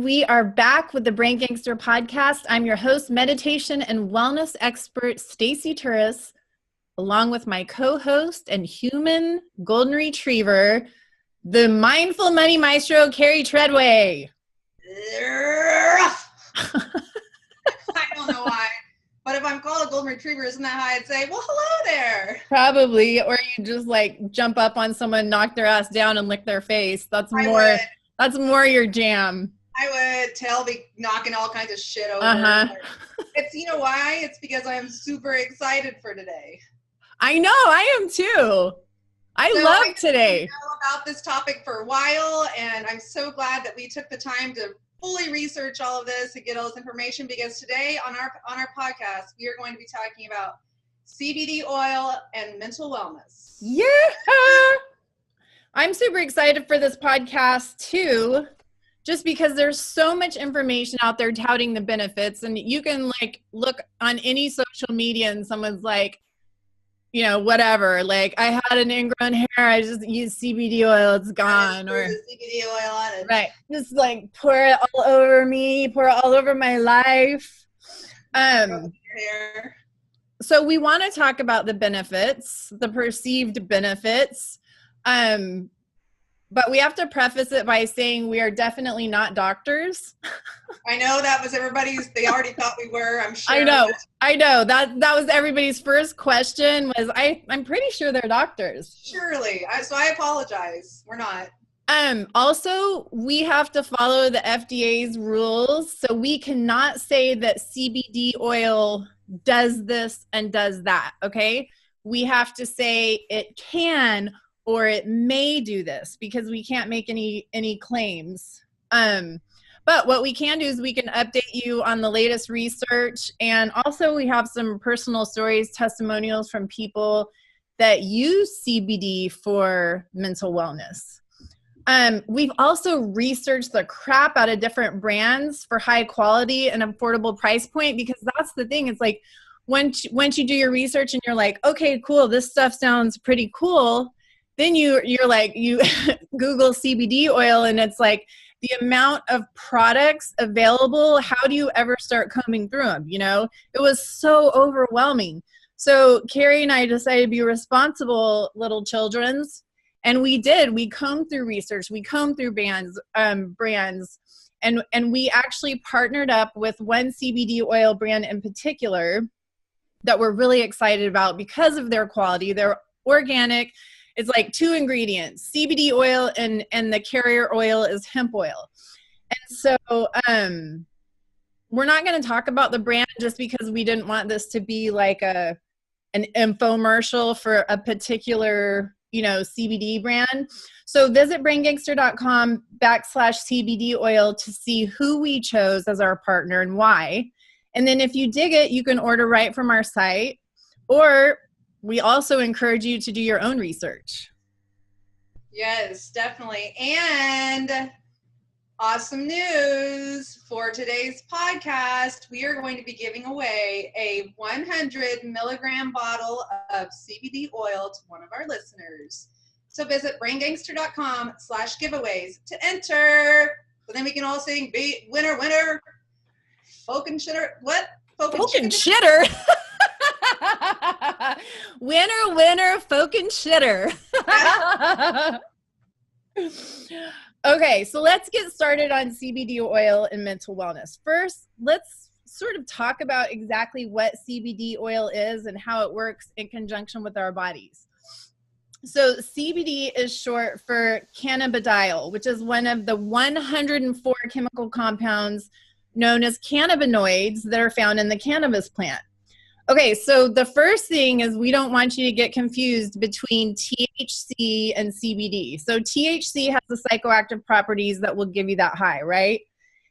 We are back with the Brain Gangster Podcast. I'm your host, meditation and wellness expert, Stacey Carrie, along with my co-host and human golden retriever, the mindful money maestro, Carrie Treadway. I don't know why, but if I'm called a golden retriever, isn't that how I'd say, well, hello there? Probably, or you just like jump up on someone, knock their ass down and lick their face. That's more your jam. I would be knocking all kinds of shit over. It's, you know why? It's because I'm super excited for today. I know, I am too. I love today. I know about this topic for a while, and I'm so glad that we took the time to fully research all of this and get all this information, because today on our podcast, we are going to be talking about CBD oil and mental wellness. Yeah. I'm super excited for this podcast too, just because there's so much information out there touting the benefits, and you can like look on any social media and someone's like, you know, whatever, like I had an ingrown hair, I just used CBD oil, it's gone. Or CBD oil on it. Right. Just like pour it all over me, pour it all over my life. So we want to talk about the benefits, the perceived benefits. But we have to preface it by saying we are definitely not doctors. I know that was they already thought we were, I'm sure. I know. That was everybody's first question was, I'm pretty sure they're doctors. Surely. So I apologize. We're not. Also, we have to follow the FDA's rules. So we cannot say that CBD oil does this and does that. Okay. We have to say it can or it may do this, because we can't make any claims. But what we can do is we can update you on the latest research. And also we have some personal stories, testimonials from people that use CBD for mental wellness. We've also researched the crap out of different brands for high quality and affordable price point, because that's the thing. It's like once you do your research and you're like, okay, cool, this stuff sounds pretty cool. Then you're like, you Google CBD oil and it's like the amount of products available. How do you ever start combing through them? You know, it was so overwhelming. So Carrie and I decided to be responsible little children's, and we did. We combed through research. We combed through brands, and we actually partnered up with one CBD oil brand in particular that we're really excited about because of their quality. They're organic. It's like 2 ingredients, CBD oil and the carrier oil is hemp oil. And so we're not going to talk about the brand just because we didn't want this to be like an infomercial for a particular, CBD brand. So visit braingangster.com/CBD oil to see who we chose as our partner and why. And then if you dig it, you can order right from our site, or we also encourage you to do your own research. Yes, definitely. And awesome news for today's podcast. We are going to be giving away a 100 milligram bottle of CBD oil to one of our listeners. So visit braingangster.com/giveaways to enter. So then we can all sing, be winner, winner, folk and shitter. What? Folk and shitter? Winner, winner, folk and shitter. Okay, so let's get started on CBD oil and mental wellness. First, let's sort of talk about exactly what CBD oil is and how it works in conjunction with our bodies. So CBD is short for cannabidiol, which is one of the 104 chemical compounds known as cannabinoids that are found in the cannabis plant. Okay, so the first thing is we don't want you to get confused between THC and CBD. So THC has the psychoactive properties that will give you that high, right?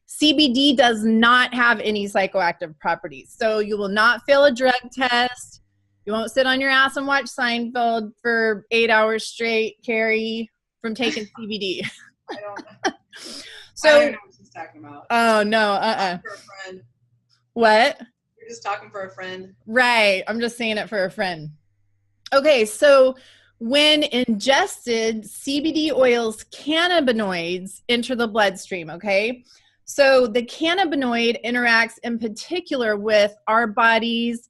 CBD does not have any psychoactive properties. So you will not fail a drug test. You won't sit on your ass and watch Seinfeld for 8 hours straight, Carrie, from taking CBD. I don't know. So, I don't know what she's talking about. Oh, no, For a friend. What? You're just talking for a friend. Right. I'm just saying it for a friend. Okay, so when ingested, CBD oil's cannabinoids enter the bloodstream, okay? So the cannabinoid interacts in particular with our body's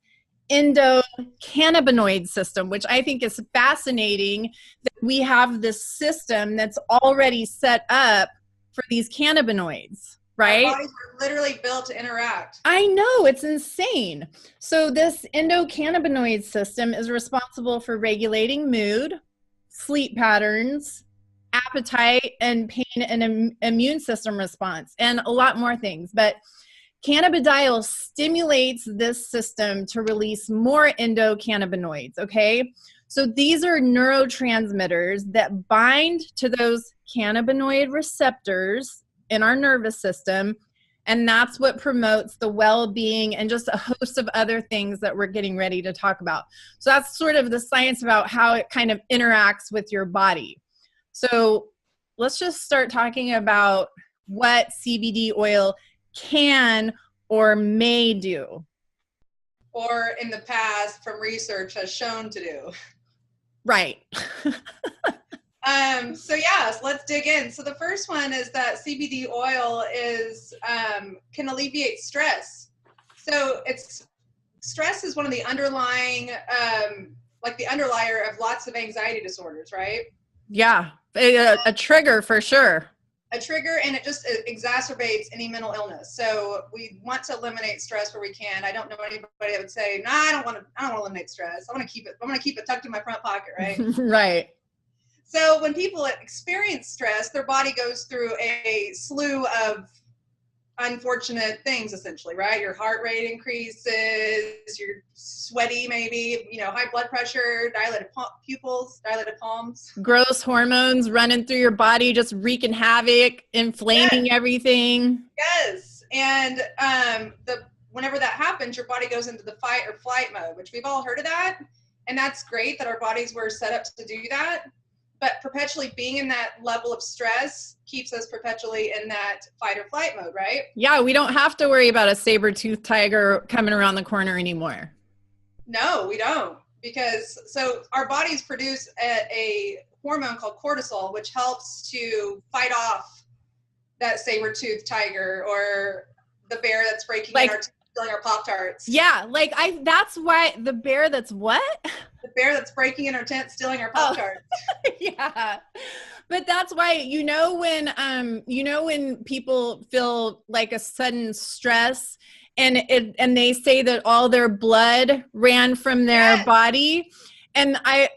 endocannabinoid system, which I think is fascinating that we have this system that's already set up for these cannabinoids, right? Our bodies are literally built to interact. I know, it's insane. So this endocannabinoid system is responsible for regulating mood, sleep patterns, appetite, and pain and immune system response, and a lot more things. But cannabidiol stimulates this system to release more endocannabinoids, okay? So these are neurotransmitters that bind to those cannabinoid receptors in our nervous system, and that's what promotes the well-being and just a host of other things that we're getting ready to talk about. So that's sort of the science about how it kind of interacts with your body. So let's just start talking about what CBD oil can or may do. Or in the past, from research, has shown to do. Right. So let's dig in. So the first one is that CBD oil can alleviate stress. So stress is one of the underlying, like the underlier of lots of anxiety disorders, right? Yeah, a trigger for sure. A trigger, and it just exacerbates any mental illness. So we want to eliminate stress where we can. I don't know anybody that would say, "No, I don't want to eliminate stress. I'm going to keep it tucked in my front pocket," right? Right. So when people experience stress, their body goes through a slew of unfortunate things, essentially, right? Your heart rate increases, you're sweaty, maybe, high blood pressure, dilated pupils, dilated palms. Gross hormones running through your body, just wreaking havoc, inflaming everything. Yes. And whenever that happens, your body goes into the fight or flight mode, which we've all heard of that. And that's great that our bodies were set up to do that. But perpetually being in that level of stress keeps us perpetually in that fight or flight mode, right? Yeah, we don't have to worry about a saber-toothed tiger coming around the corner anymore. No, we don't. So our bodies produce a hormone called cortisol, which helps to fight off that saber-toothed tiger or the bear that's breaking in stealing our Pop-Tarts. Yeah, that's why the bear that's what? The bear that's breaking in our tent, stealing our Pop-Tarts. Oh. Yeah. But that's why, when people feel like a sudden stress and they say that all their blood ran from their body. And I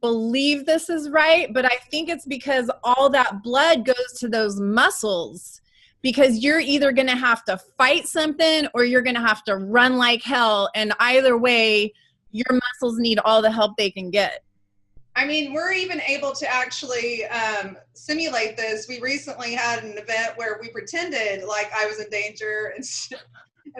believe this is right, but I think it's because all that blood goes to those muscles. Because you're either going to have to fight something or you're going to have to run like hell. And either way, your muscles need all the help they can get. I mean, we're even able to actually simulate this. We recently had an event where we pretended like I was in danger and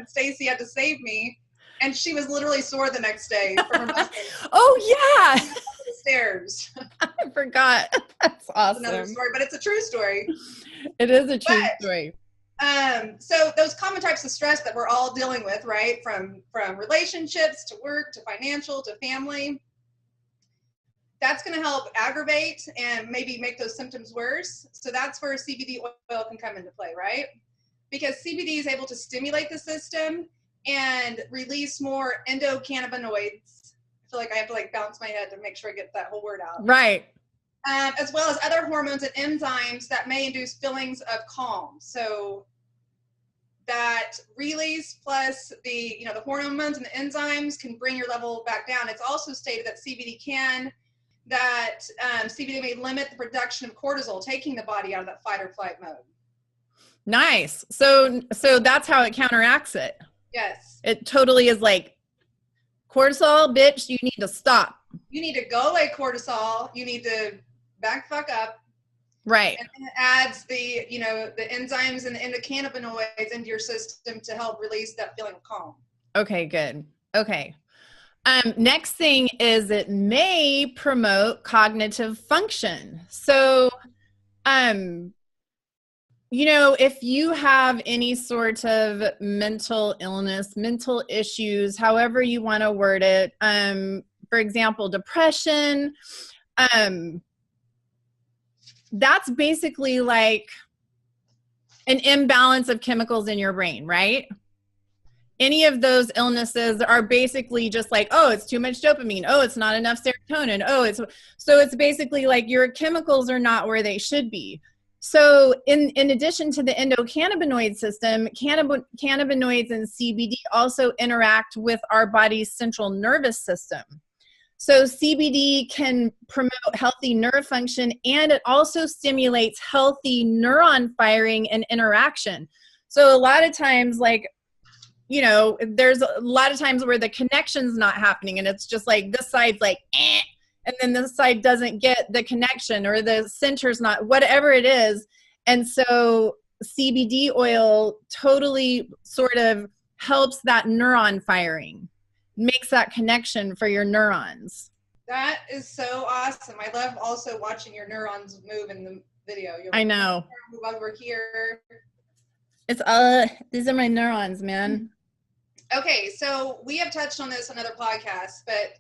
Stacey had to save me. And she was literally sore the next day from her muscles. Oh, yeah. The stairs. I forgot. That's awesome. Another story, but it's a true story. It is a true story. So those common types of stress that we're all dealing with, right? From relationships to work to financial to family, that's going to help aggravate and maybe make those symptoms worse. So that's where CBD oil can come into play, right? Because CBD is able to stimulate the system and release more endocannabinoids. I feel like I have to bounce my head to make sure I get that whole word out. Right. As well as other hormones and enzymes that may induce feelings of calm. So that release plus the hormones and the enzymes can bring your level back down. It's also stated that CBD may limit the production of cortisol, taking the body out of that fight or flight mode. Nice. So that's how it counteracts it. Yes. It totally is like, cortisol, bitch, you need to stop. You need to go away, cortisol. You need to back the fuck up. Right. And it adds the enzymes and the endocannabinoids into your system to help release that feeling of calm. Okay, good. Okay. Next thing is it may promote cognitive function. So, if you have any sort of mental illness, mental issues, however you want to word it, for example, depression, that's basically like an imbalance of chemicals in your brain, right? Any of those illnesses are basically just like, oh, it's too much dopamine. Oh, it's not enough serotonin. So it's basically like your chemicals are not where they should be. So in addition to the endocannabinoid system, cannabinoids and CBD also interact with our body's central nervous system. So CBD can promote healthy nerve function, and it also stimulates healthy neuron firing and interaction. So a lot of times, like, you know, there's a lot of times where the connection's not happening, and it's just like this side's like, and then this side doesn't get the connection, or the center's not, whatever it is. And so CBD oil totally sort of helps that neuron firing, makes that connection for your neurons. That is so awesome. I love also watching your neurons move in the video. I know. Move over here. It's these are my neurons, man. Okay, so we have touched on this on other podcasts, but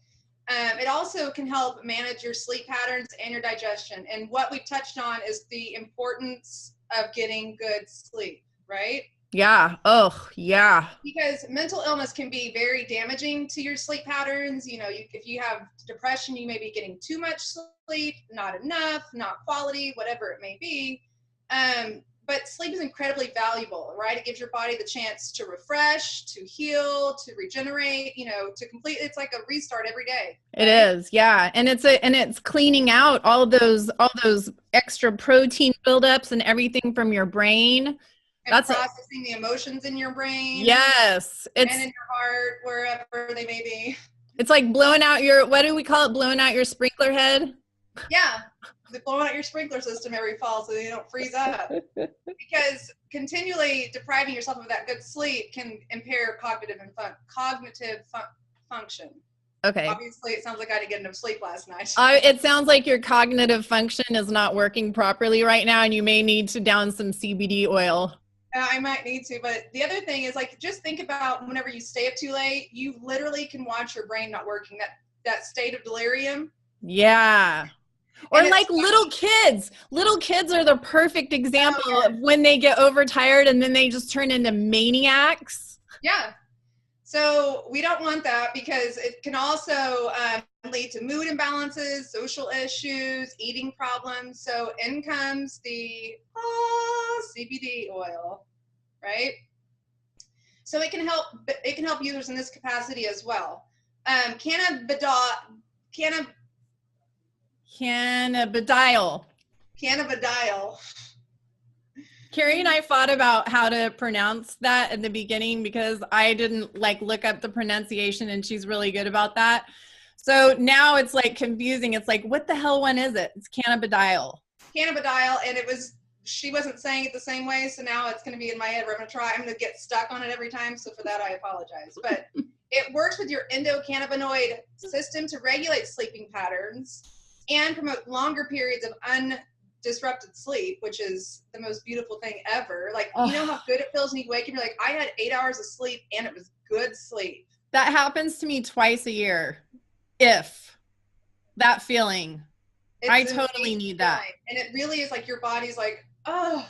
it also can help manage your sleep patterns and your digestion. And what we've touched on is the importance of getting good sleep, right? Yeah. Oh, yeah. Because mental illness can be very damaging to your sleep patterns. You know, if you have depression, you may be getting too much sleep, not enough, not quality, whatever it may be. But sleep is incredibly valuable, right? It gives your body the chance to refresh, to heal, to regenerate, you know, to complete. It's like a restart every day. Right? It is, yeah. And it's cleaning out all those extra protein buildups and everything from your brain. And that's processing the emotions in your brain. Yes. And in your heart, wherever they may be. It's like blowing out your, what do we call it? Blowing out your sprinkler head? Yeah. Blowing out your sprinkler system every fall so they don't freeze up. Because continually depriving yourself of that good sleep can impair cognitive function. Okay. Obviously, it sounds like I didn't get enough sleep last night. It sounds like your cognitive function is not working properly right now, and you may need to down some CBD oil. I might need to, but the other thing is, like, just think about whenever you stay up too late, you literally can watch your brain not working, that state of delirium. Yeah. Or like little kids are the perfect example of when they get overtired and then they just turn into maniacs. Yeah. So we don't want that, because it can also lead to mood imbalances, social issues, eating problems. So in comes the CBD oil, right? So it can help users in this capacity as well. Cannabidiol. Carrie and I fought about how to pronounce that in the beginning because I didn't look up the pronunciation, and she's really good about that. So now it's like confusing. It's like, what the hell one is it? It's cannabidiol. And she wasn't saying it the same way, so now it's going to be in my head. I'm going to get stuck on it every time, so for that I apologize. But it works with your endocannabinoid system to regulate sleeping patterns and promote longer periods of undisrupted sleep, which is the most beautiful thing ever. You know how good it feels when you wake and you're like, I had 8 hours of sleep and it was good sleep. That happens to me twice a year. If that feeling, I totally need that. And it really is like your body's like, oh,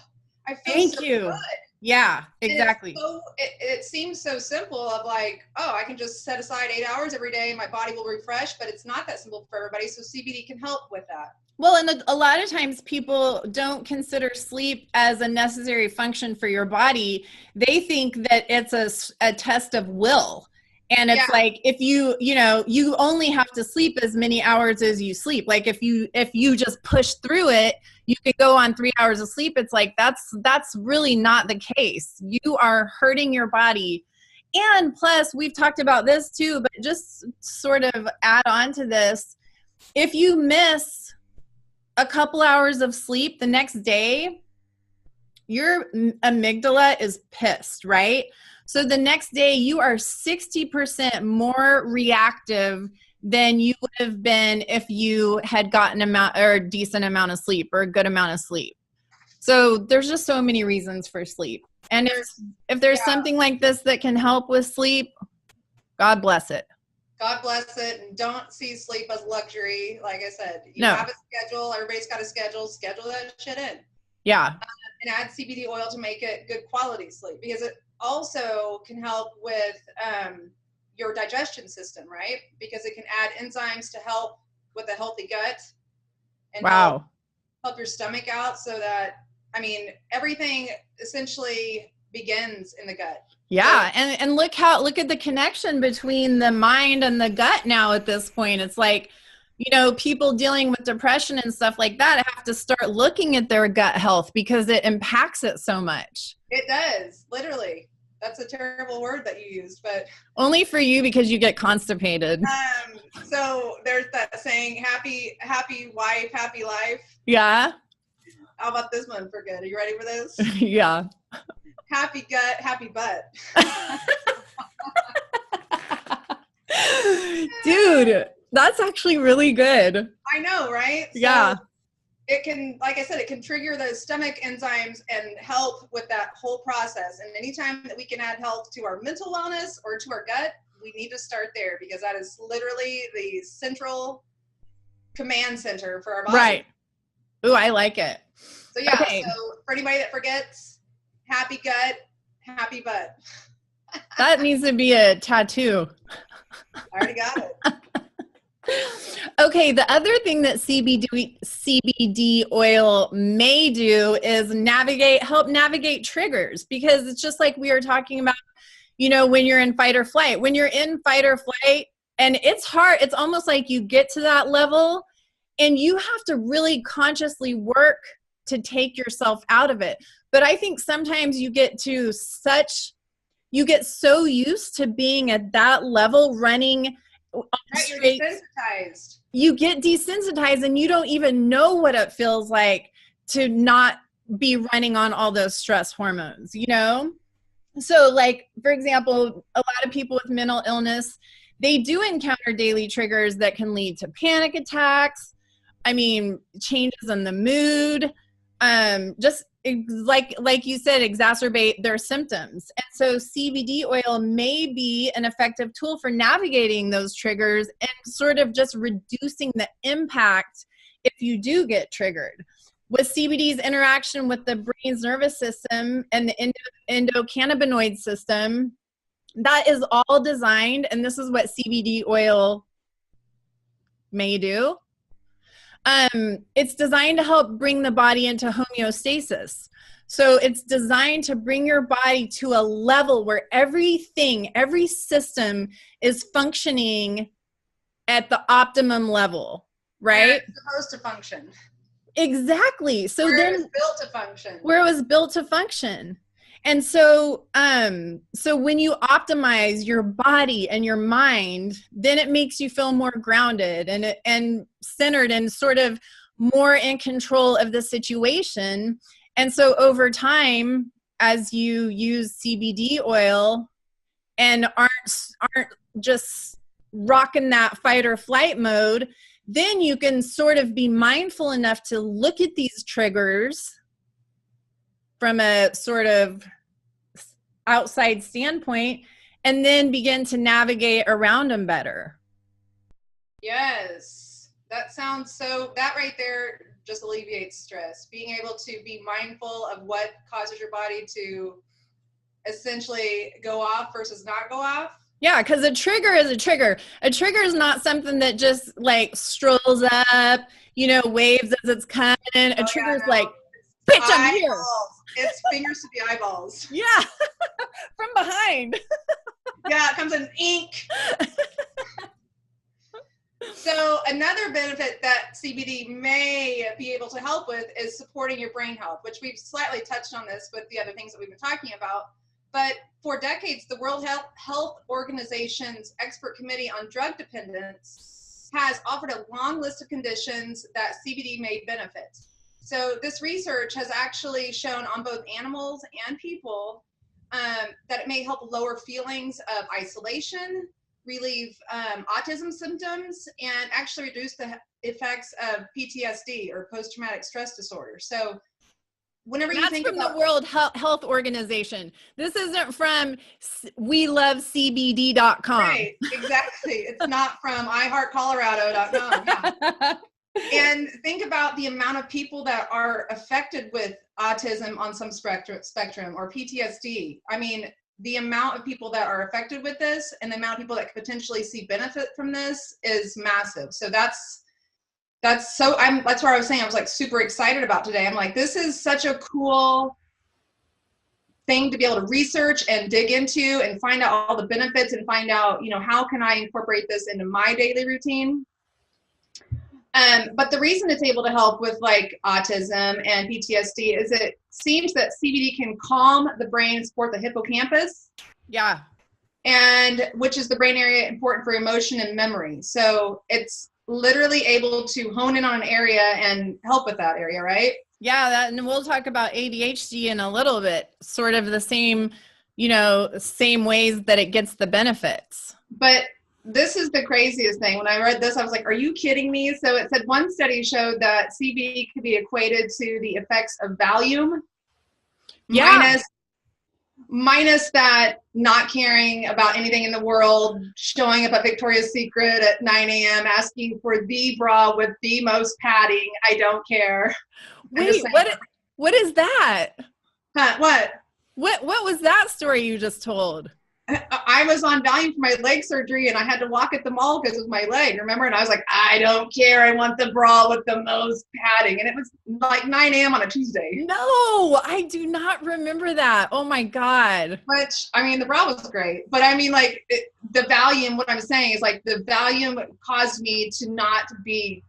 I feel Thank so you. good. Yeah, exactly. It seems so simple of like, oh, I can just set aside 8 hours every day and my body will refresh, but it's not that simple for everybody. So CBD can help with that. Well, and a lot of times people don't consider sleep as a necessary function for your body. They think that it's a test of will. And it's like, if you only have to sleep as many hours as you sleep. Like if you just push through it, you could go on 3 hours of sleep. It's like, that's really not the case. You are hurting your body. And plus, we've talked about this too, but just sort of add on to this. If you miss a couple hours of sleep the next day, your amygdala is pissed, right? So the next day you are 60% more reactive than you would have been if you had gotten a decent amount of sleep or a good amount of sleep. So there's just so many reasons for sleep. And if there's something like this that can help with sleep, God bless it. God bless it. And don't see sleep as luxury. Like I said, you have a schedule. Everybody's got a schedule. Schedule that shit in. Yeah. and add CBD oil to make it good quality sleep, because it also can help with your digestion system, right? Because it can add enzymes to help with a healthy gut and help your stomach out, so that, I mean, everything essentially begins in the gut. Yeah. And look at the connection between the mind and the gut now at this point. It's like, you know, people dealing with depression and stuff like that have to start looking at their gut health because it impacts it so much. It does, literally. That's a terrible word that you used, but only for you because you get constipated. So there's that saying, happy wife, happy life. Yeah. How about this one for good? Are you ready for this? Yeah. Happy gut, happy butt. Dude, that's actually really good. I know, right? Yeah. So it can, like I said, it can trigger the stomach enzymes and help with that whole process. And anytime that we can add health to our mental wellness or to our gut, we need to start there, because that is literally the central command center for our body. Right. Ooh, I like it. So yeah, okay. So for anybody that forgets, happy gut, happy butt. That needs to be a tattoo. I already got it. Okay, the other thing that CBD oil may do is help navigate triggers, because it's just like we were talking about, you know, when you're in fight or flight. When you're in fight or flight, and it's hard, it's almost like you get to that level and you have to really consciously work to take yourself out of it. But I think sometimes you get so used to being at that level, running right, you're desensitized. You get desensitized and you don't even know what it feels like to not be running on all those stress hormones, you know? So like, for example, a lot of people with mental illness, they do encounter daily triggers that can lead to panic attacks. I mean, changes in the mood, just like you said, exacerbate their symptoms. And so CBD oil may be an effective tool for navigating those triggers and sort of just reducing the impact if you do get triggered. With CBD's interaction with the brain's nervous system and the endocannabinoid system, that is all designed, and this is what CBD oil may do. It's designed to help bring the body into homeostasis. So it's designed to bring your body to a level where every system is functioning at the optimum level, right? Where it's supposed to function. Exactly. So where then it was built to function. Where it was built to function. And so, so when you optimize your body and your mind, then it makes you feel more grounded and centered and sort of more in control of the situation. And so over time, as you use CBD oil and aren't just rocking that fight or flight mode, then you can sort of be mindful enough to look at these triggers from a sort of outside standpoint and then begin to navigate around them better. Yes, that right there just alleviates stress. Being able to be mindful of what causes your body to essentially go off versus not go off. Yeah, because a trigger is a trigger. A trigger is not something that just like strolls up, waves as it's coming. A trigger is like, bitch, I'm here. It's fingers to the eyeballs. Yeah, from behind. Yeah, it comes in ink. So another benefit that CBD may be able to help with is supporting your brain health, which we've slightly touched on this with the other things that we've been talking about. But for decades, the World Health Organization's Expert Committee on Drug Dependence has offered a long list of conditions that CBD may benefit. So this research has actually shown on both animals and people that it may help lower feelings of isolation, relieve autism symptoms, and actually reduce the effects of PTSD or post-traumatic stress disorder. So whenever you think about— That's from the World Health Organization. This isn't from welovecbd.com. Right, exactly. It's not from iHeartColorado.com. Yeah. And think about the amount of people that are affected with autism on some spectrum or PTSD. I mean, the amount of people that are affected with this and the amount of people that could potentially see benefit from this is massive. So that's where I was saying I was like super excited about today. I'm like, this is such a cool thing to be able to research and dig into and find out all the benefits and find out, how can I incorporate this into my daily routine? But the reason it's able to help with like autism and PTSD is it seems that CBD can calm the brain and support the hippocampus. Yeah. And which is the brain area important for emotion and memory. So it's literally able to hone in on an area and help with that area, right? Yeah, and we'll talk about ADHD in a little bit, sort of the same, same ways that it gets the benefits. But this is the craziest thing. When I read this, I was like, are you kidding me? So it said one study showed that CBD could be equated to the effects of Valium. Yeah. Minus that not caring about anything in the world, showing up at Victoria's Secret at 9 a.m., asking for the bra with the most padding. I don't care. Wait, what is that? Huh, what? What was that story you just told? I was on Valium for my leg surgery and I had to walk at the mall because it was my leg, remember? And I was like, I don't care. I want the bra with the most padding. And it was like 9 a.m. on a Tuesday. No, I do not remember that. Oh my God. Which, I mean, the bra was great. But I mean, like the Valium, what I'm saying is like the Valium caused me to not be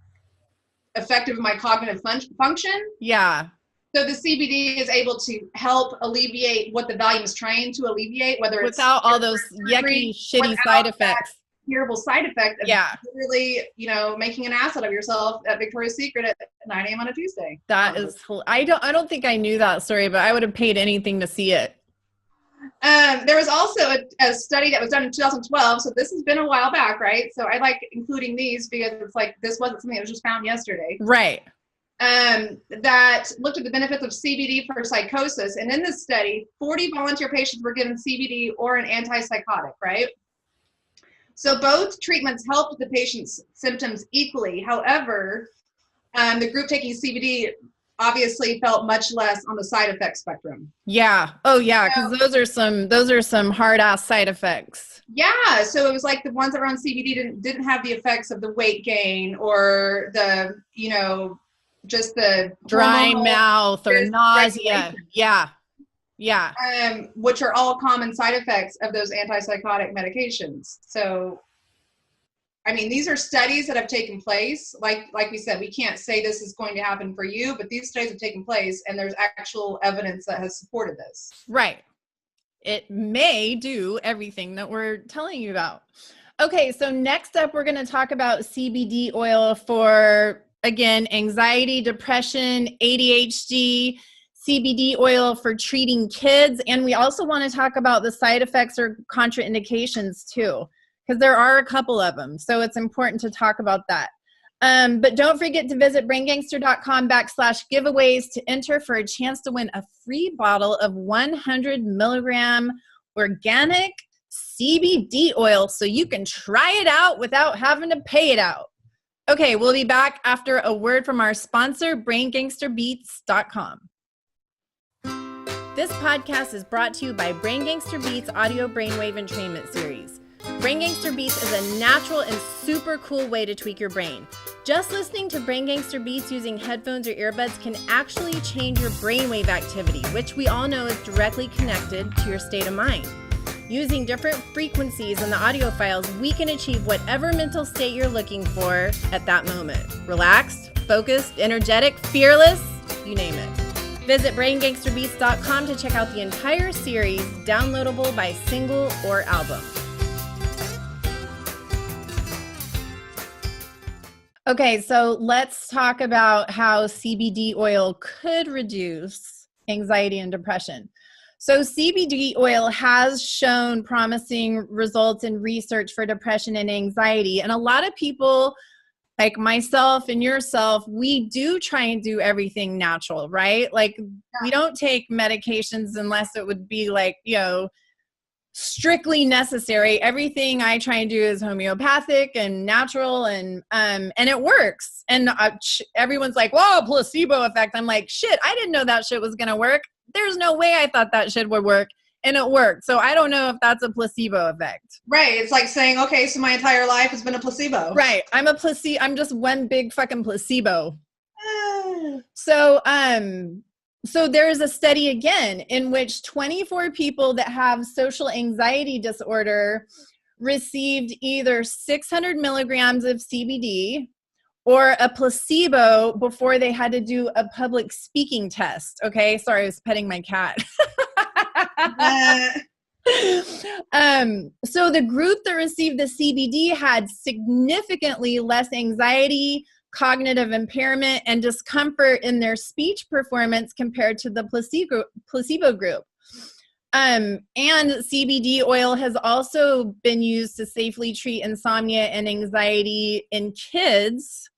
effective in my cognitive function. Yeah. So the CBD is able to help alleviate what the Valium is trying to alleviate, whether it's without all those yucky, shitty side effects. Terrible side effect of literally, making an ass out of yourself at Victoria's Secret at 9 a.m. on a Tuesday. That is, I don't think I knew that story, but I would have paid anything to see it. There was also a study that was done in 2012. So this has been a while back, right? So I like including these because it's like, this wasn't something that was just found yesterday. Right. That looked at the benefits of CBD for psychosis. And in this study, 40 volunteer patients were given CBD or an antipsychotic, right? So both treatments helped the patient's symptoms equally. However, the group taking CBD obviously felt much less on the side effect spectrum. Yeah. Oh yeah. Cause those are some hard ass side effects. Yeah. So it was like the ones that were on CBD didn't have the effects of the weight gain or the, just the dry mouth or nausea. Yeah. Yeah. Which are all common side effects of those antipsychotic medications. So, I mean, these are studies that have taken place. Like we said, we can't say this is going to happen for you, but these studies have taken place and there's actual evidence that has supported this. Right. It may do everything that we're telling you about. Okay. So next up, we're going to talk about CBD oil for, again, anxiety, depression, ADHD, CBD oil for treating kids. And we also want to talk about the side effects or contraindications too, because there are a couple of them. So it's important to talk about that. But don't forget to visit braingangster.com/giveaways to enter for a chance to win a free bottle of 100 milligram organic CBD oil so you can try it out without having to pay it out. Okay, we'll be back after a word from our sponsor, BrainGangsterBeats.com. This podcast is brought to you by Brain Gangster Beats Audio Brainwave Entrainment Series. Brain Gangster Beats is a natural and super cool way to tweak your brain. Just listening to Brain Gangster Beats using headphones or earbuds can actually change your brainwave activity, which we all know is directly connected to your state of mind. Using different frequencies in the audio files, we can achieve whatever mental state you're looking for at that moment. Relaxed, focused, energetic, fearless, you name it. Visit BrainGangsterBeats.com to check out the entire series, downloadable by single or album. Okay, so let's talk about how CBD oil could reduce anxiety and depression. So CBD oil has shown promising results in research for depression and anxiety. And a lot of people, like myself and yourself, we do try and do everything natural, right? Like we don't take medications unless it would be like, strictly necessary. Everything I try and do is homeopathic and natural, and it works. And everyone's like, whoa, placebo effect. I'm like, shit, I didn't know that shit was going to work. There's no way I thought that shit would work. And it worked. So I don't know if that's a placebo effect. Right. It's like saying, okay, so my entire life has been a placebo. Right. I'm just one big fucking placebo. So there's a study again in which 24 people that have social anxiety disorder received either 600 milligrams of CBD or a placebo before they had to do a public speaking test. Okay. Sorry, I was petting my cat. So the group that received the CBD had significantly less anxiety, cognitive impairment, and discomfort in their speech performance compared to the placebo group. And CBD oil has also been used to safely treat insomnia and anxiety in kids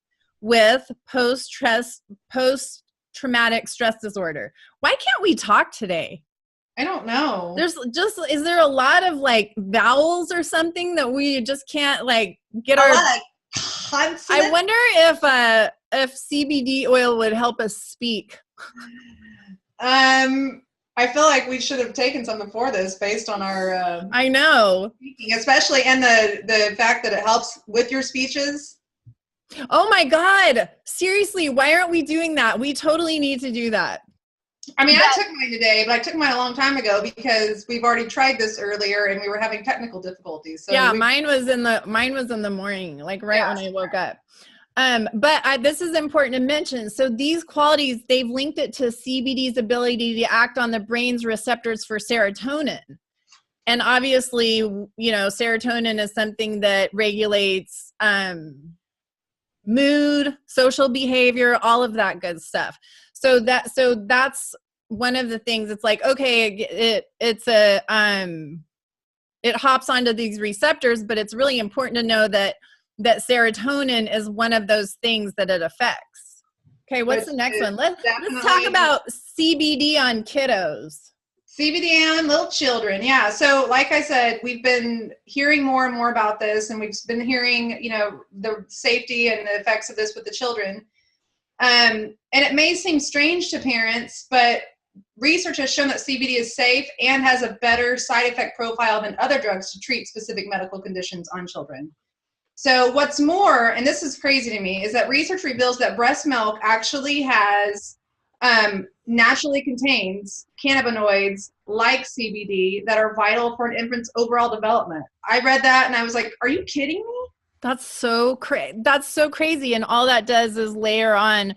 with post-traumatic stress disorder. Why can't we talk today? I don't know. Is there a lot of like vowels or something that we just can't like get a lot of consonants? I wonder if CBD oil would help us speak. I feel like we should have taken something for this based on our I know. Speaking, especially, and the fact that it helps with your speeches. Oh my God. Seriously, why aren't we doing that? We totally need to do that. I mean, I took mine today, but I took mine a long time ago because we've already tried this earlier and we were having technical difficulties. So yeah, mine was in the morning, like when I woke up. But this is important to mention. So these qualities, they've linked it to CBD's ability to act on the brain's receptors for serotonin. And obviously, serotonin is something that regulates mood, social behavior, all of that good stuff. So that's one of the things. It's like, okay, it hops onto these receptors, but it's really important to know that serotonin is one of those things that it affects. Okay, what's the next one? Let's talk about CBD on kiddos. CBD on little children. Yeah. So like I said, we've been hearing more and more about this, and we've been hearing, the safety and the effects of this with the children. And it may seem strange to parents, but research has shown that CBD is safe and has a better side effect profile than other drugs to treat specific medical conditions on children. So what's more, and this is crazy to me, is that research reveals that breast milk actually has naturally contains cannabinoids like CBD that are vital for an infant's overall development. I read that and I was like, are you kidding me? That's so crazy. And all that does is layer on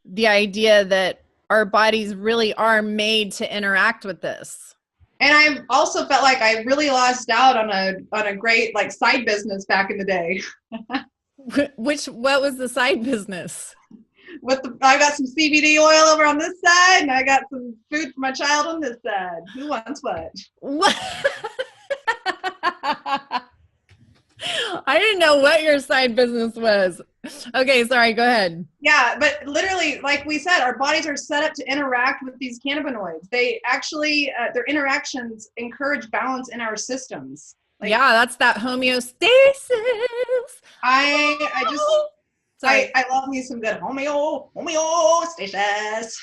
the idea that our bodies really are made to interact with this. And I also felt like I really lost out on a great like side business back in the day. What was the side business? I got some CBD oil over on this side, and I got some food for my child on this side. Who wants what? What? I didn't know what your side business was. Okay, sorry, go ahead. Yeah, but literally, like we said, our bodies are set up to interact with these cannabinoids. They actually, their interactions encourage balance in our systems. Like, yeah, that's that homeostasis. I love me some good homeostasis.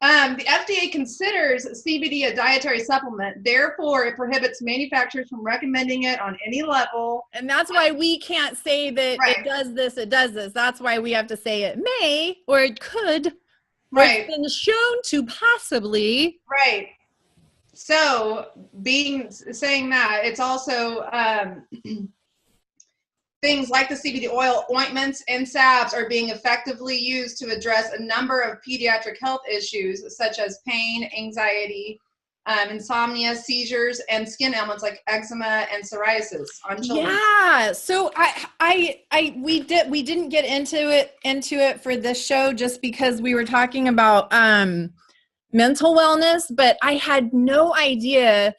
The FDA considers CBD a dietary supplement. Therefore, it prohibits manufacturers from recommending it on any level. And that's why we can't say that it does this, it does this. That's why we have to say it may or it could. Right. It's been shown to possibly. Right. So, saying that, it's also things like the CBD oil, ointments, and salves are being effectively used to address a number of pediatric health issues such as pain, anxiety, insomnia, seizures, and skin ailments like eczema and psoriasis on children. Yeah. So we didn't get into it for this show just because we were talking about mental wellness, but I had no idea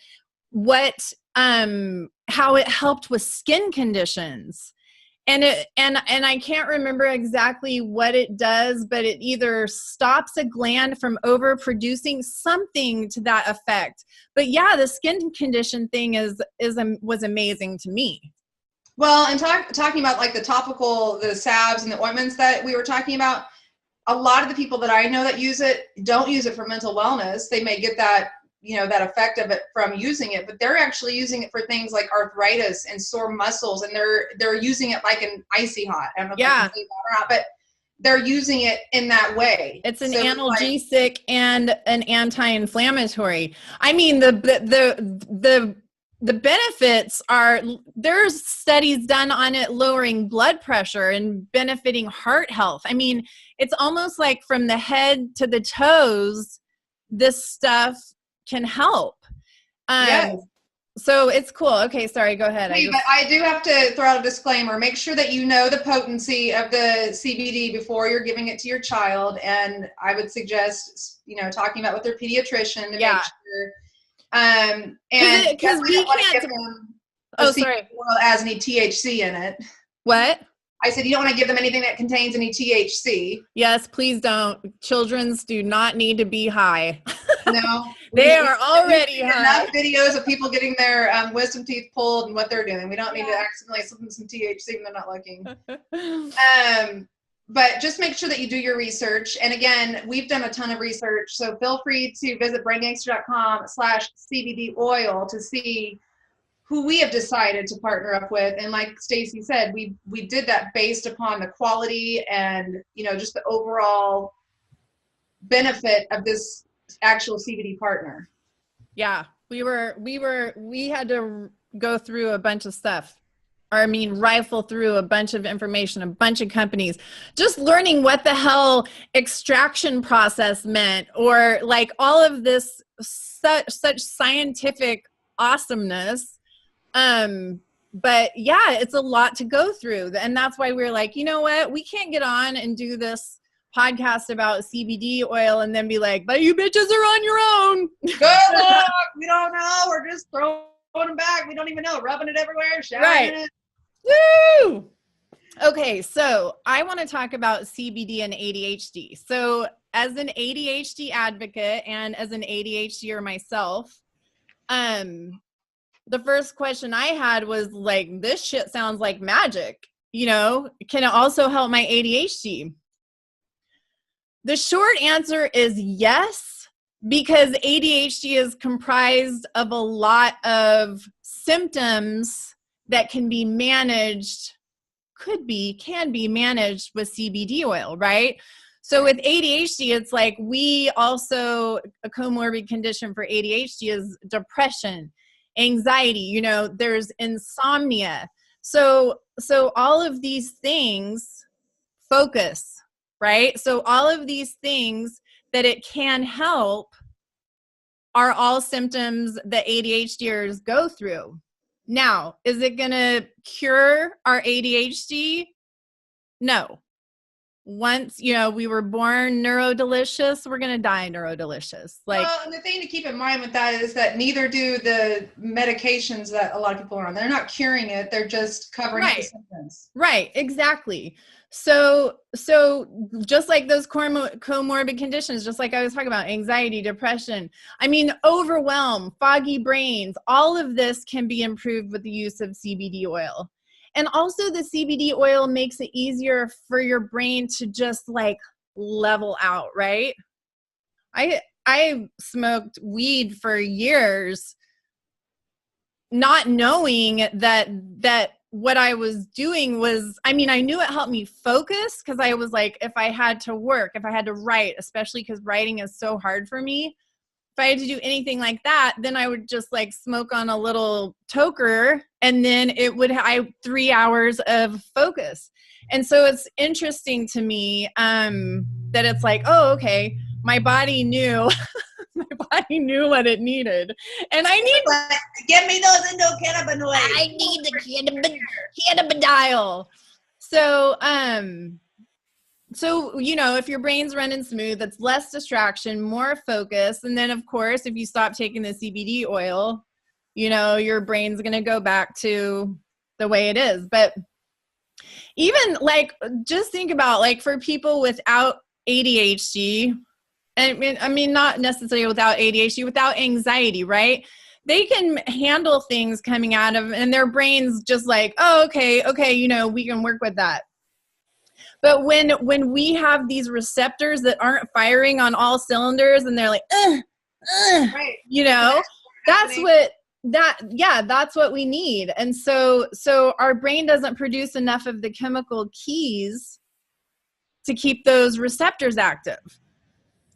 how it helped with skin conditions. And I can't remember exactly what it does, but it either stops a gland from overproducing something to that effect. But yeah, the skin condition thing was amazing to me. Well, and talking about like the salves and the ointments that we were talking about, a lot of the people that I know that use it don't use it for mental wellness. They may get that, that effect of it from using it, but they're actually using it for things like arthritis and sore muscles, and they're using it like an icy hot. I don't know if I can say that or not, but they're using it in that way. It's an analgesic and an anti-inflammatory. I mean, the benefits are, there's studies done on it lowering blood pressure and benefiting heart health. I mean, it's almost like from the head to the toes, this stuff can help. Yes. So it's cool. Okay, sorry, go ahead. But I do have to throw out a disclaimer. Make sure that you know the potency of the CBD before you're giving it to your child. And I would suggest, talking about with their pediatrician to make sure. And because we can't give them CBD oil as any THC in it. What? I said, you don't want to give them anything that contains any THC. Yes, please don't. Children do not need to be high. No. They are already high. Enough videos of people getting their wisdom teeth pulled and what they're doing. We don't need to accidentally slip them some THC when they're not looking. But just make sure that you do your research. And again, we've done a ton of research. So feel free to visit braingangster.com/CBD oil to see who we have decided to partner up with. And like Stacey said, we did that based upon the quality and, just the overall benefit of this actual CBD partner. Yeah, we had to go through a bunch of stuff. Rifle through a bunch of information, a bunch of companies, just learning what the hell extraction process meant, or like all of this such scientific awesomeness. But yeah, it's a lot to go through. And that's why we're like, you know what? We can't get on and do this podcast about CBD oil and then be like, but you bitches are on your own. Good luck. We don't know. We're just throwing them back. We don't even know. Rubbing it everywhere. Shouting it. Woo! Okay, so I want to talk about CBD and ADHD. So as an ADHD advocate and as an ADHDer myself, the first question I had was like, this shit sounds like magic, can it also help my ADHD? The short answer is yes, because ADHD is comprised of a lot of symptoms that can be managed with CBD oil, right? So with ADHD, it's like a comorbid condition for ADHD is depression, anxiety, there's insomnia. So all of these things, focus, right? So all of these things that it can help are all symptoms that ADHDers go through. Now, is it going to cure our ADHD? No. Once, we were born neurodelicious, we're going to die neurodelicious. And the thing to keep in mind with that is that neither do the medications that a lot of people are on. They're not curing it. They're just covering the symptoms. Right. Exactly. So just like those comorbid conditions, just like I was talking about, anxiety, depression, overwhelm, foggy brains, all of this can be improved with the use of CBD oil. And also the CBD oil makes it easier for your brain to just like level out, right? I smoked weed for years, not knowing that what I was doing was, I knew it helped me focus, because I was like, if I had to work, if I had to write, especially because writing is so hard for me, if I had to do anything like that, then I would just like smoke on a little toker, and then I 3 hours of focus. And so it's interesting to me that it's like, oh, okay, my body knew what it needed, and I need get me those endocannabinoids. I need the cannabidiol. So if your brain's running smooth, it's less distraction, more focus, and then of course, if you stop taking the CBD oil, your brain's gonna go back to the way it is. But Even like, just think about like for people without ADHD, I mean, not necessarily without ADHD, without anxiety, right? They can handle things coming out of, and their brain's just like, oh, okay, you know, we can work with that. But when we have these receptors that aren't firing on all cylinders, and they're like, right. you know, that's what we need. And so our brain doesn't produce enough of the chemical keys to keep those receptors active.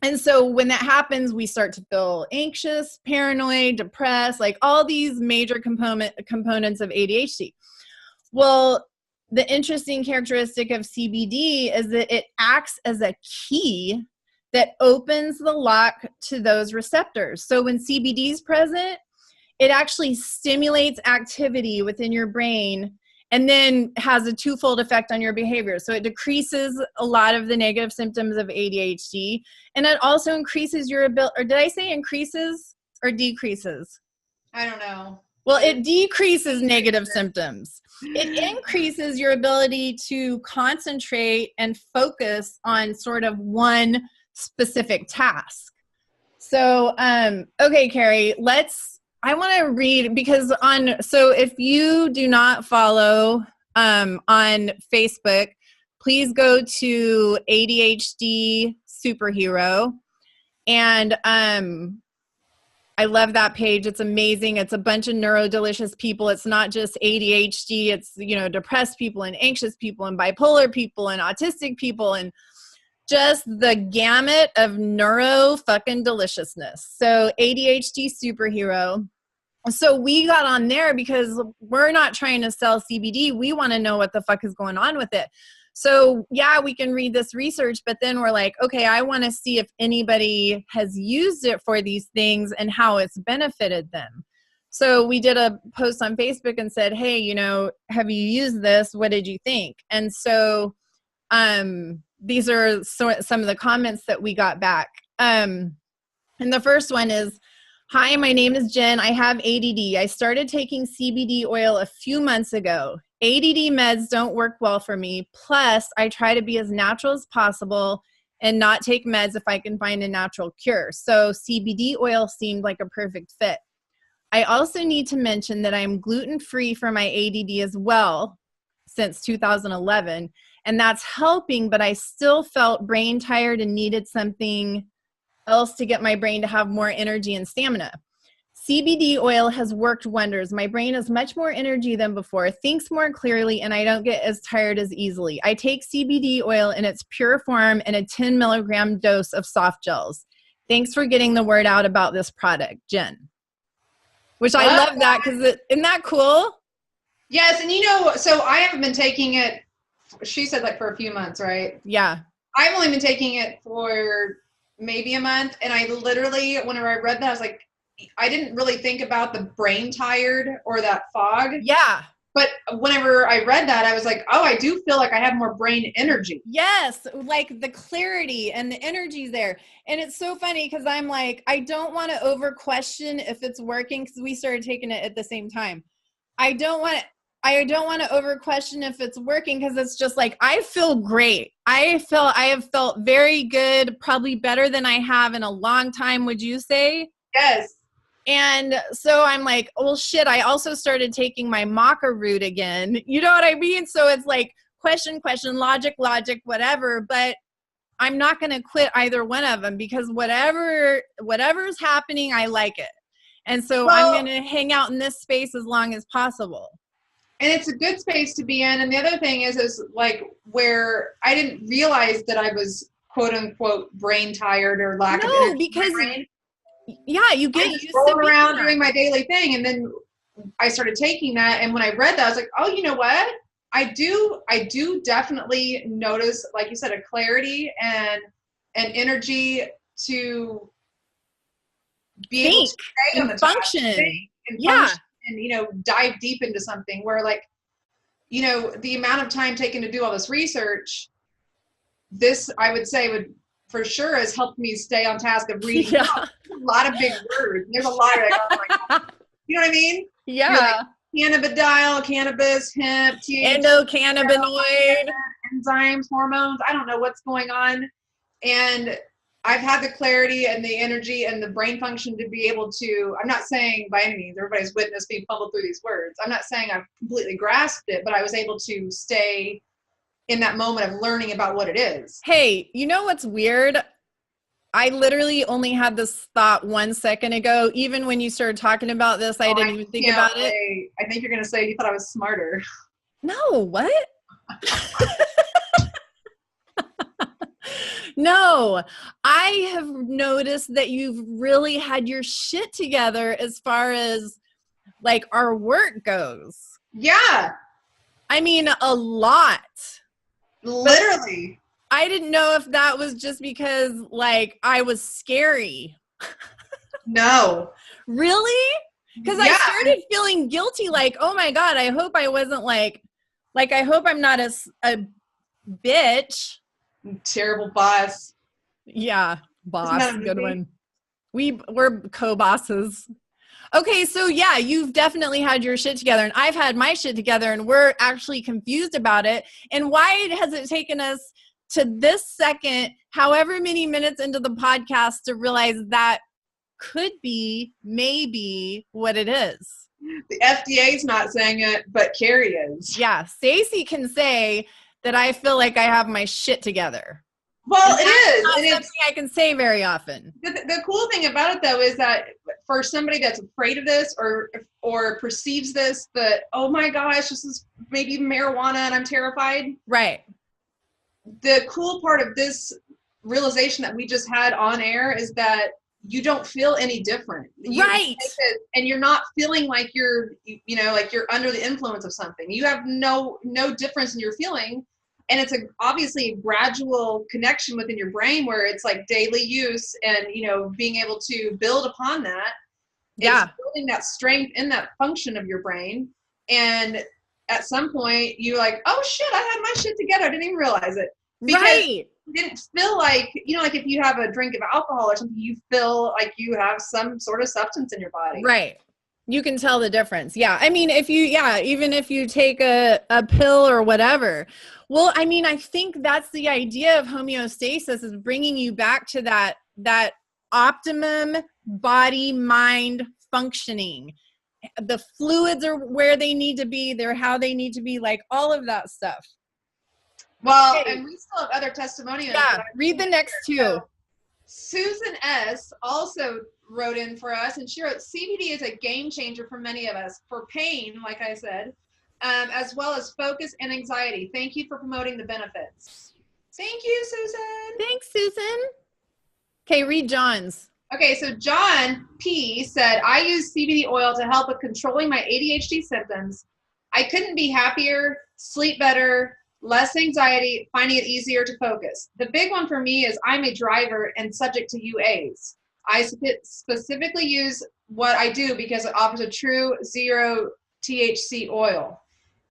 And so when that happens, we start to feel anxious, paranoid, depressed, like all these major components of ADHD. Well, the interesting characteristic of CBD is that it acts as a key that opens the lock to those receptors. So when CBD is present, it actually stimulates activity within your brain and then has a twofold effect on your behavior. So it decreases a lot of the negative symptoms of ADHD, and it also increases your ability, or did I say increases or decreases? I don't know. Well, it decreases negative symptoms. It increases your ability to concentrate and focus on sort of one specific task. So, okay, Carrie, I want to read, because so if you do not follow on Facebook, please go to ADHD Superhero. And I love that page. It's amazing. It's a bunch of neurodelicious people. It's not just ADHD. It's, you know, depressed people and anxious people and bipolar people and autistic people and just the gamut of neuro fucking deliciousness. So ADHD Superhero. So we got on there because we're not trying to sell CBD. We want to know what the fuck is going on with it. So yeah, we can read this research, but then we're like, okay, I want to see if anybody has used it for these things and how it's benefited them. So we did a post on Facebook and said, hey, you know, have you used this? What did you think? And so these are some of the comments that we got back. And the first one is, hi, my name is Jen. I have ADD. I started taking CBD oil a few months ago. ADD meds don't work well for me. Plus, I try to be as natural as possible and not take meds if I can find a natural cure. So CBD oil seemed like a perfect fit. I also need to mention that I'm gluten-free for my ADD as well since 2011. And that's helping, but I still felt brain tired and needed something else to get my brain to have more energy and stamina. CBD oil has worked wonders. My brain has much more energy than before, thinks more clearly, and I don't get as tired as easily. I take CBD oil in its pure form and a 10 milligram dose of soft gels. Thanks for getting the word out about this product, Jen. Which I love that, because isn't that cool? Yes, and you know, so I haven't been taking it, she said like for a few months, right? Yeah. I've only been taking it for maybe a month, and I literally, whenever I read that, I was like, I didn't really think about the brain tired or that fog. Yeah. But whenever I read that, I was like, oh, I do feel like I have more brain energy. Yes, like the clarity and the energy there. And it's so funny because I'm like, I don't want to over question if it's working, because we started taking it at the same time. I don't want to over question if it's working, because it's just like, I feel great. I have felt very good, probably better than I have in a long time, would you say? Yes. And so I'm like, well, shit, I also started taking my maca root again. You know what I mean? So it's like question, logic, whatever. But I'm not going to quit either one of them, because whatever's happening, I like it. And so I'm going to hang out in this space as long as possible. And it's a good space to be in. And the other thing is like where I didn't realize that I was quote unquote brain tired or lack of energy. Because yeah, you get used to roll around doing my daily thing, and then I started taking that. And when I read that, I was like, oh, you know what? I do definitely notice, like you said, a clarity and an energy to be able to stay on the function. Function and, you know, dive deep into something where, like, you know, the amount of time taken to do all this research, this I would say would for sure has helped me stay on task of reading. Yeah. A lot of big words. There's a lot of like, oh my God. You know what I mean? Yeah. cannabidiol, cannabis, hemp, THC, endocannabinoid, enzymes, hormones. I don't know what's going on. And I've had the clarity and the energy and the brain function to be able to, I'm not saying by any means, everybody's witnessed me fumble through these words. I'm not saying I've completely grasped it, but I was able to stay in that moment of learning about what it is. Hey, you know what's weird? I literally only had this thought 1 second ago. Even when you started talking about this, I didn't even think about it. I think you're going to say you thought I was smarter. No, what? No, I have noticed that you've really had your shit together as far as like our work goes. Yeah. I mean, a lot. Literally. But I didn't know if that was just because like I was scary. No. Really? Because I started feeling guilty, like, oh my God, I hope I wasn't like I hope I'm not a bitch. Terrible boss. Yeah, boss, good one. We're co-bosses. Okay, so yeah, you've definitely had your shit together, and I've had my shit together, and we're actually confused about it. And why has it taken us to this second, however many minutes into the podcast, to realize that could be maybe what it is? The FDA's not saying it, but Carrie is. Yeah, Stacey can say that I feel like I have my shit together. Well, it is. Not something I can say very often. The cool thing about it, though, is that for somebody that's afraid of this or perceives this, that, oh my gosh, this is maybe marijuana and I'm terrified. Right. The cool part of this realization that we just had on air is that you don't feel any different. Right. And you're not feeling like you're under the influence of something. You have no difference in your feeling. And it's obviously a gradual connection within your brain where it's like daily use and, being able to build upon that. Yeah. It's building that strength in that function of your brain. And at some point you're like, oh shit, I had my shit together. I didn't even realize it. Because right. You didn't feel like, like if you have a drink of alcohol or something, you feel like you have some sort of substance in your body. Right. You can tell the difference. Yeah. I mean, even if you take a pill or whatever. Well, I mean, I think that's the idea of homeostasis, is bringing you back to that optimum body mind functioning. The fluids are where they need to be. They're how they need to be, like all of that stuff. Well, and we still have other testimonials. Yeah. Read the next two. So, Susan S. also wrote in for us, and she wrote, CBD is a game changer for many of us, for pain, like I said, as well as focus and anxiety. Thank you for promoting the benefits. Thank you, Susan. Thanks, Susan. Okay, read John's. Okay, so John P. said, I use CBD oil to help with controlling my ADHD symptoms. I couldn't be happier, sleep better, less anxiety, finding it easier to focus. The big one for me is I'm a driver and subject to UAs. I specifically use what I do because it offers a true zero THC oil.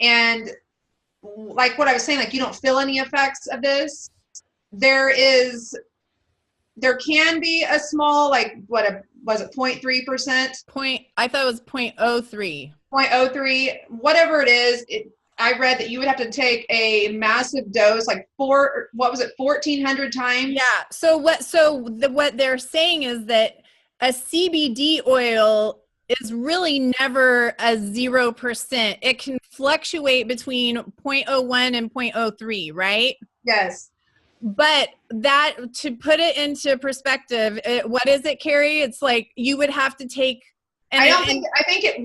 And like what I was saying, like you don't feel any effects of this. There can be a small, like was it 0.3%? I thought it was 0.03. 0.03, whatever it is. I read that you would have to take a massive dose, like 1,400 times? Yeah. So what they're saying is that a CBD oil is really never a 0%. It can fluctuate between 0.01 and 0.03, right? Yes. But that, to put it into perspective, what is it, Carrie? It's like you would have to take. I think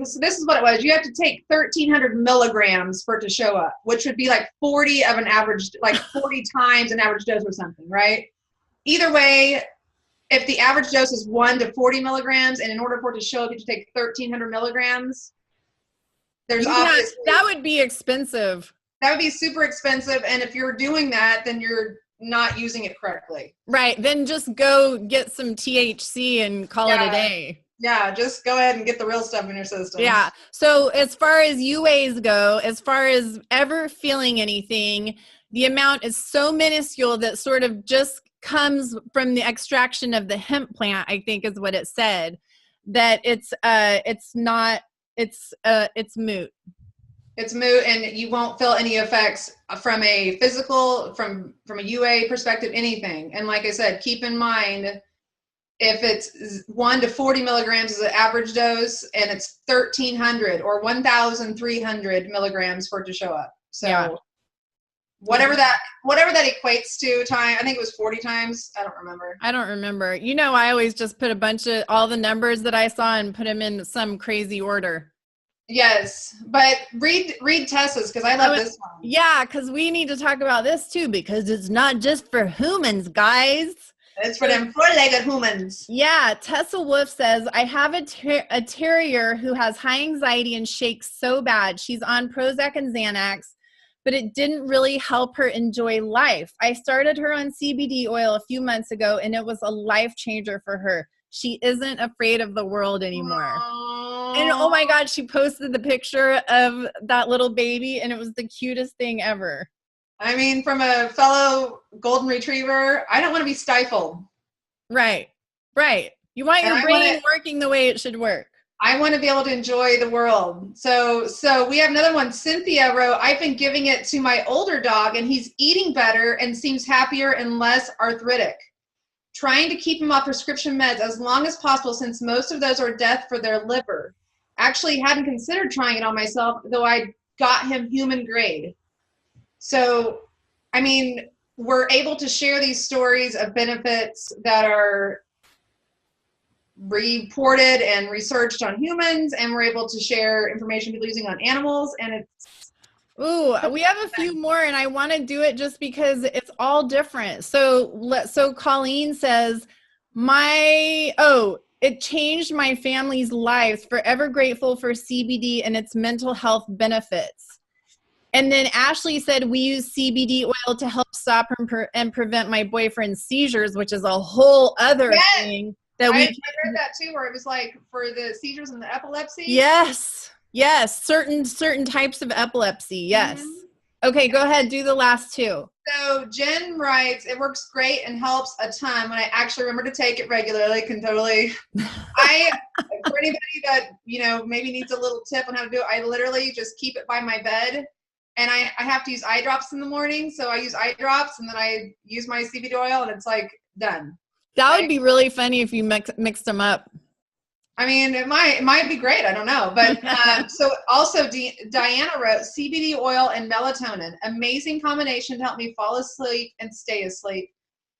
this is what it was. You have to take 1,300 milligrams for it to show up, which would be like 40 of an average, like 40 times an average dose or something, right? Either way, if the average dose is 1 to 40 milligrams, and in order for it to show up, you have to take 1,300 milligrams. That would be expensive. That would be super expensive. And if you're doing that, then you're not using it correctly. Right. Then just go get some THC and call it a day. Yeah, just go ahead and get the real stuff in your system. Yeah. So as far as UAs go, as far as ever feeling anything, the amount is so minuscule that sort of just comes from the extraction of the hemp plant, I think is what it said, that it's not it's moot. It's moot, and you won't feel any effects from a physical, from a UA perspective, anything. And like I said, keep in mind, if it's 1 to 40 milligrams is an average dose, and it's 1,300 or 1,300 milligrams for it to show up. So yeah. whatever that equates to time, I think it was 40 times. I don't remember. You know, I always just put a bunch of all the numbers that I saw and put them in some crazy order. Yes, but read Tessa's, because I love this one. Yeah, because we need to talk about this too, because it's not just for humans, guys. It's for them four-legged humans. Yeah, Tessa Wolf says, I have a terrier who has high anxiety and shakes so bad. She's on Prozac and Xanax, but it didn't really help her enjoy life. I started her on CBD oil a few months ago, and it was a life changer for her. She isn't afraid of the world anymore. And oh my God, she posted the picture of that little baby, and it was the cutest thing ever. I mean, from a fellow golden retriever, I don't want to be stifled. Right. You want your brain working the way it should work. I want to be able to enjoy the world. So we have another one. Cynthia wrote, I've been giving it to my older dog, and he's eating better and seems happier and less arthritic. Trying to keep him off prescription meds as long as possible, since most of those are death for their liver. Actually hadn't considered trying it on myself, though I got him human grade. So, I mean, we're able to share these stories of benefits that are reported and researched on humans, and we're able to share information people using on animals, and it's... Ooh, we have a few more, and I want to do it just because it's all different. So Colleen says, it changed my family's lives. Forever grateful for CBD and its mental health benefits. And then Ashley said, we use CBD oil to help stop and prevent my boyfriend's seizures, which is a whole other thing. I heard that too, where it was like for the seizures and the epilepsy. Yes. Certain types of epilepsy. Yes. Mm-hmm. Okay, go ahead. Do the last two. So Jen writes, it works great and helps a ton when I actually remember to take it regularly. For anybody that, maybe needs a little tip on how to do it, I literally just keep it by my bed, and I have to use eye drops in the morning. So I use eye drops, and then I use my CBD oil, and it's like done. That would be really funny if you mixed them up. I mean, it might be great. I don't know. But so also Diana wrote, CBD oil and melatonin, amazing combination to help me fall asleep and stay asleep.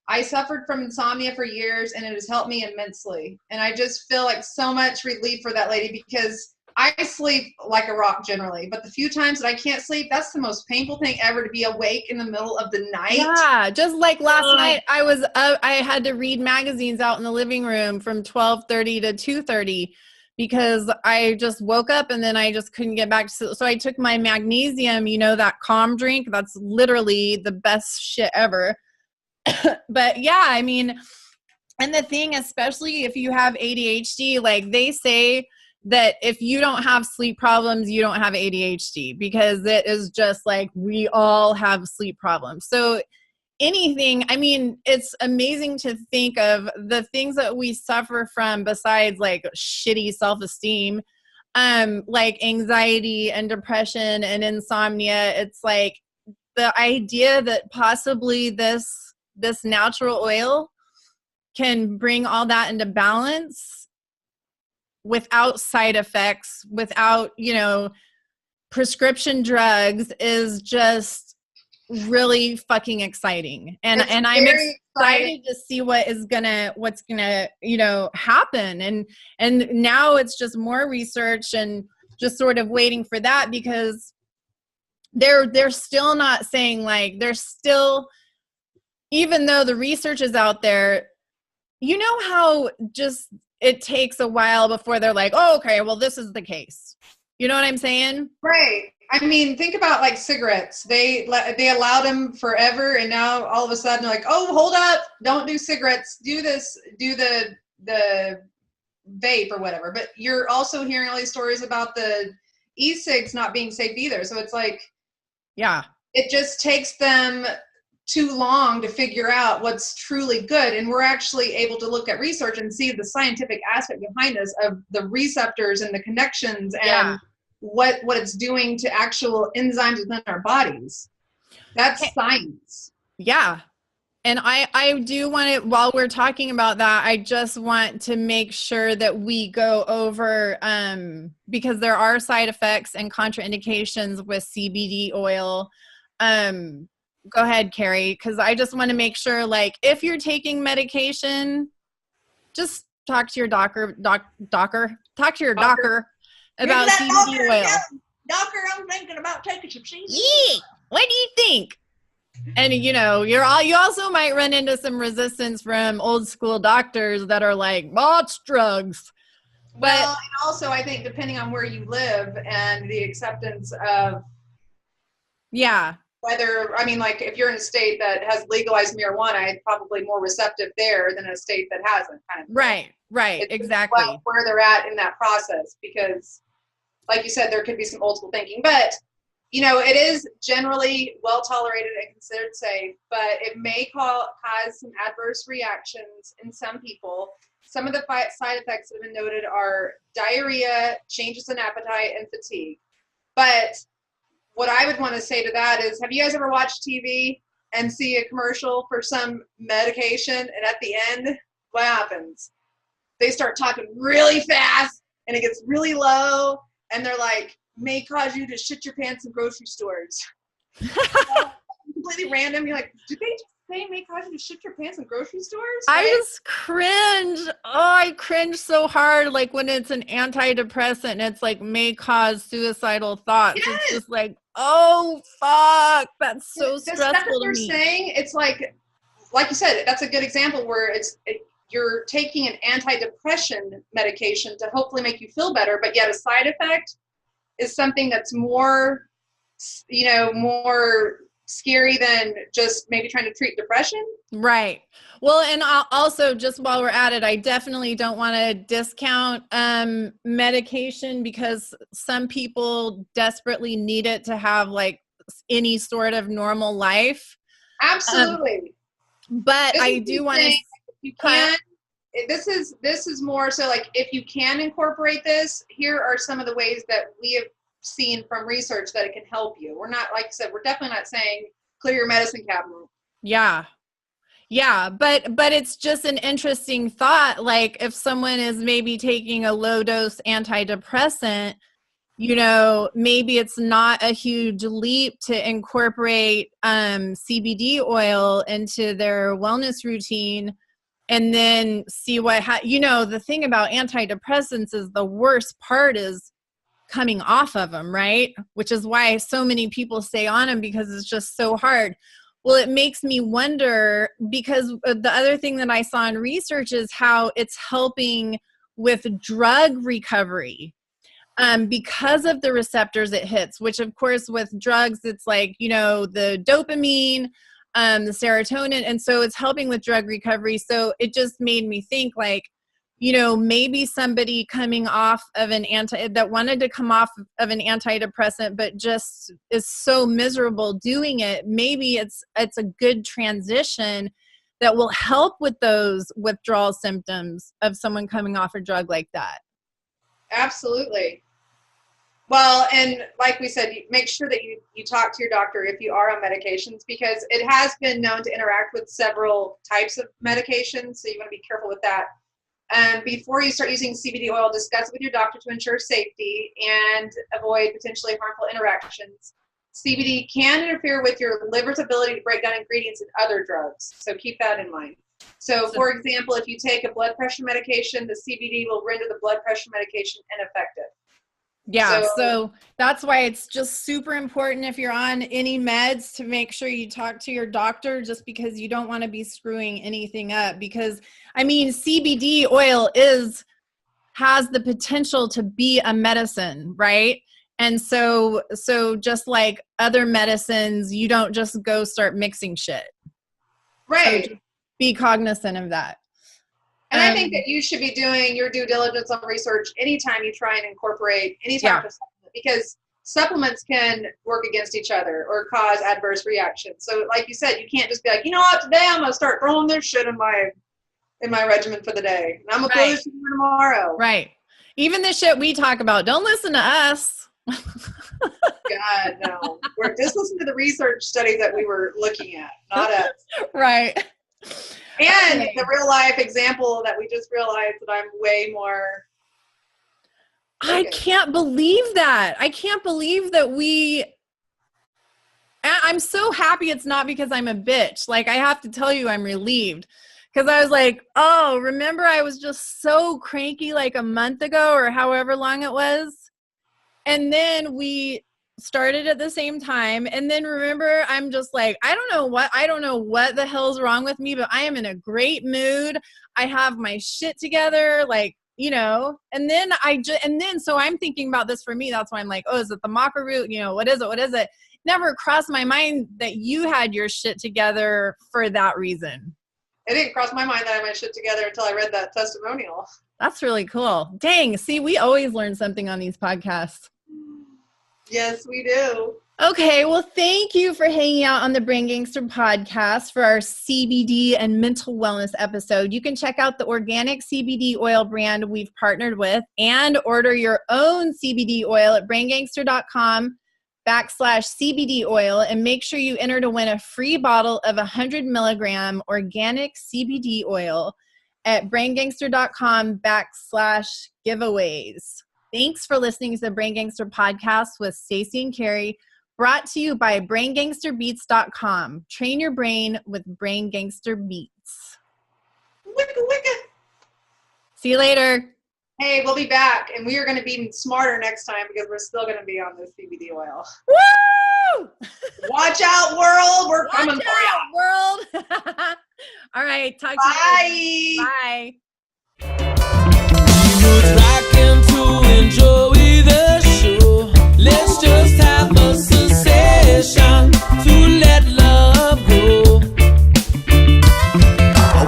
I suffered from insomnia for years, and it has helped me immensely. And I just feel like so much relief for that lady, because I sleep like a rock generally, but the few times that I can't sleep, that's the most painful thing ever, to be awake in the middle of the night. Yeah, just like last night, I was I had to read magazines out in the living room from 12:30 to 2:30 because I just woke up and then I just couldn't get back to sleep. So I took my magnesium, that calm drink. That's literally the best shit ever. But yeah, I mean, and the thing, especially if you have ADHD, like they say that if you don't have sleep problems, you don't have ADHD, because it is just like we all have sleep problems. So anything, I mean, it's amazing to think of the things that we suffer from besides like shitty self-esteem, like anxiety and depression and insomnia. It's like the idea that possibly this natural oil can bring all that into balance without side effects, without, prescription drugs, is just really fucking exciting. And I'm excited to see what's gonna, happen. And now it's just more research and just sort of waiting for that, because they're still not saying, like, they're still, even though the research is out there, how just it takes a while before they're like, oh, okay, well, this is the case. You know what I'm saying? Right. I mean, think about like cigarettes. They allowed them forever, and now all of a sudden they're like, oh, hold up, don't do cigarettes, do this, do the vape or whatever. But you're also hearing all these stories about the e-cigs not being safe either. So it's like, yeah, it just takes them too long to figure out what's truly good. And we're actually able to look at research and see the scientific aspect behind this of the receptors and the connections and what it's doing to actual enzymes within our bodies. That's science. Yeah. And I do want to, while we're talking about that, I just want to make sure that we go over, because there are side effects and contraindications with CBD oil. Go ahead, Carrie, because I just want to make sure, like, if you're taking medication, just talk to your doctor about CBD oil. Doctor, I'm thinking about taking some CBD. Yeah. What do you think? And you also might run into some resistance from old school doctors that are like, it's drugs. Well, and also I think depending on where you live and the acceptance of whether, I mean, like if you're in a state that has legalized marijuana, it's probably more receptive there than a state that hasn't, kind of. Right, exactly. Where they're at in that process, because like you said, there could be some old school thinking, but it is generally well tolerated and considered safe, but it may cause some adverse reactions in some people. Some of the side effects that have been noted are diarrhea, changes in appetite, and fatigue. But what I would want to say to that is, have you guys ever watched TV and see a commercial for some medication, and at the end, what happens? They start talking really fast, and it gets really low, and they're like, may cause you to shit your pants in grocery stores. Completely random. You're like, did they just say may cause you to shit your pants in grocery stores? Right? I just cringe. I cringe so hard. Like when it's an antidepressant and it's like may cause suicidal thoughts. Yes. It's just like, oh fuck, that's so stressful to me. Saying it's like you said, that's a good example where you're taking an antidepressant medication to hopefully make you feel better, but yet a side effect is something that's more scary than just maybe trying to treat depression. Right. Well, and also just while we're at it, I definitely don't want to discount medication, because some people desperately need it to have like any sort of normal life. Absolutely. But I do want to, you can, this is more so like, if you can incorporate this, here are some of the ways that we have seen from research that it can help you. We're not, like I said, we're definitely not saying clear your medicine cabinet. Yeah, but it's just an interesting thought. Like if someone is maybe taking a low dose antidepressant, maybe it's not a huge leap to incorporate CBD oil into their wellness routine. And then see the thing about antidepressants is the worst part is coming off of them, right? Which is why so many people stay on them, because it's just so hard. Well, it makes me wonder, because the other thing that I saw in research is how it's helping with drug recovery because of the receptors it hits, which of course with drugs, it's like, the dopamine, the serotonin. And so it's helping with drug recovery. So it just made me think like, maybe somebody coming off of that wanted to come off of an antidepressant, but just is so miserable doing it. Maybe it's a good transition that will help with those withdrawal symptoms of someone coming off a drug like that. Absolutely. Well, and like we said, make sure that you talk to your doctor if you are on medications, because it has been known to interact with several types of medications. So you want to be careful with that. Before you start using CBD oil, discuss it with your doctor to ensure safety and avoid potentially harmful interactions. CBD can interfere with your liver's ability to break down ingredients in other drugs. So keep that in mind. So for example, if you take a blood pressure medication, the CBD will render the blood pressure medication ineffective. Yeah, so that's why it's just super important if you're on any meds to make sure you talk to your doctor, just because you don't want to be screwing anything up. Because I mean, CBD oil has the potential to be a medicine, right? And so just like other medicines, you don't just go start mixing shit. Right. So be cognizant of that. And I think that you should be doing your due diligence on research anytime you try and incorporate any type of supplement, because supplements can work against each other or cause adverse reactions. So like you said, you can't just be like, you know what, today I'm going to start throwing this shit in my regimen for the day. And I'm going to throw this shit in tomorrow. Right. Even the shit we talk about, don't listen to us. God, no. Just listen to the research studies that we were looking at, not us. Right. And the real life example that we just realized that I'm way more. I can't believe that. I can't believe that I'm so happy it's not because I'm a bitch. Like, I have to tell you, I'm relieved. Because I was like, oh, remember I was just so cranky like a month ago or however long it was? And then we started at the same time. And then remember, I'm just like, I don't know what the hell's wrong with me, but I am in a great mood. I have my shit together, like, you know, and then so I'm thinking about this for me. That's why I'm like, oh, is it the maca root? You know, what is it? Never crossed my mind that you had your shit together for that reason. It didn't cross my mind that I had my shit together until I read that testimonial. That's really cool. Dang. See, we always learn something on these podcasts. Yes, we do. Okay, well, thank you for hanging out on the Brain Gangster Podcast for our CBD and mental wellness episode. You can check out the organic CBD oil brand we've partnered with and order your own CBD oil at braingangster.com/CBD oil, and make sure you enter to win a free bottle of 100 milligram organic CBD oil at braingangster.com/giveaways. Thanks for listening to the Brain Gangster Podcast with Stacey and Carrie, brought to you by BrainGangsterBeats.com. Train your brain with Brain Gangster Beats. Wicka, wicka. See you later. Hey, we'll be back, and we are going to be smarter next time because we're still going to be on this CBD oil. Woo! Watch out, world. We're coming for you. World. All right. Talk to you later. Bye. Enjoy the show. Let's just have a sensation to let love go.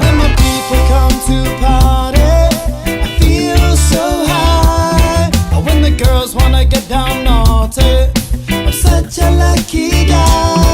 When my people come to party, I feel so high. When the girls wanna get down naughty, I'm such a lucky guy.